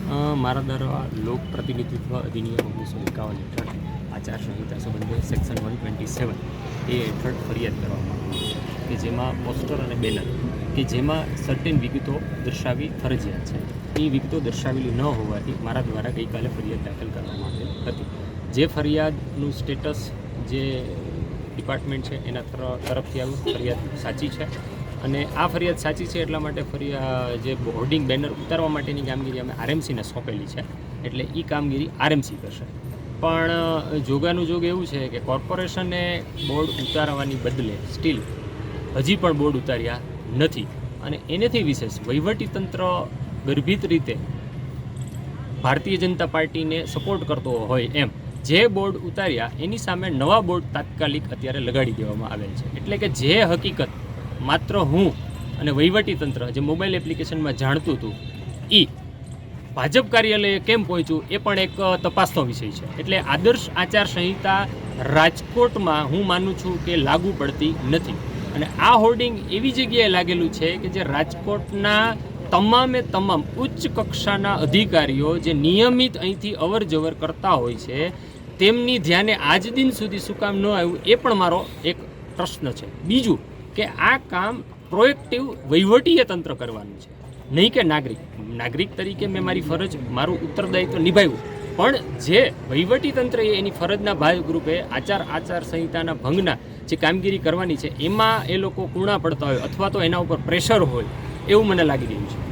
મારા દ્વારા લોક પ્રતિનિધિત્વ અધિનિયમ 1951 હેઠળ આચારસંહિતા સંબંધે સેક્શન 127 એ હેઠળ ફરિયાદ કરવામાં આવી કે જેમાં પોસ્ટર અને બેનર કે જેમાં સર્ટેન વિગતો દર્શાવવી ફરજિયાત છે. એ વિગતો દર્શાવેલી ન હોવાથી મારા દ્વારા ગઈકાલે ફરિયાદ દાખલ કરવામાં આવેલ હતી. જે ફરિયાદનું સ્ટેટસ જે ડિપાર્ટમેન્ટ છે એના તરફથી આવ્યું ફરિયાદ સાચી છે અને આ ફરિયાદ સાચી છે એટલા માટે જે હોર્ડિંગ બેનર ઉતારવા માટેની કામગીરી અમે આરએમસીને સોંપેલી છે, એટલે એ કામગીરી આરએમસી કરશે. પણ જોગાનું જોગ એવું છે કે કોર્પોરેશને બોર્ડ ઉતારવાની બદલે સ્ટીલ હજી પણ બોર્ડ ઉતાર્યા નથી અને એનેથી વિશેષ વહીવટીતંત્ર ગર્ભિત રીતે ભારતીય જનતા પાર્ટીને સપોર્ટ કરતો હોય એમ જે બોર્ડ ઉતાર્યા એની સામે નવા બોર્ડ તાત્કાલિક અત્યારે લગાડી દેવામાં આવેલ છે. એટલે કે જે હકીકત માત્ર હું અને વહીવટીતંત્ર જે મોબાઈલ એપ્લિકેશનમાં જાણતું હતું એ ભાજપ કાર્યાલયે કેમ પહોંચ્યું એ પણ એક તપાસનો વિષય છે. એટલે આદર્શ આચારસંહિતા રાજકોટમાં હું માનું છું કે લાગુ પડતી નથી અને આ હોર્ડિંગ એવી જગ્યાએ લાગેલું છે કે જે રાજકોટના તમામે તમામ ઉચ્ચ કક્ષાના અધિકારીઓ જે નિયમિત અહીંથી અવર જવર કરતા હોય છે તેમની ધ્યાને આજ દિન સુધી શું કામ ન આવ્યું એ પણ મારો એક પ્રશ્ન છે. બીજું કે આ કામ પ્રોએક્ટિવ વહીવટીય તંત્ર કરવાનું છે, નહીં કે નાગરિક તરીકે મેં મારી ફરજ મારું ઉત્તરદાયિત્વ નિભાવ્યું, પણ જે વહીવટીતંત્રએ એની ફરજના ભાગરૂપે આચારસંહિતાના ભંગના જે કામગીરી કરવાની છે એમાં એ લોકો કૂણા પડતા હોય અથવા તો એના ઉપર પ્રેશર હોય એવું મને લાગી રહ્યું છે.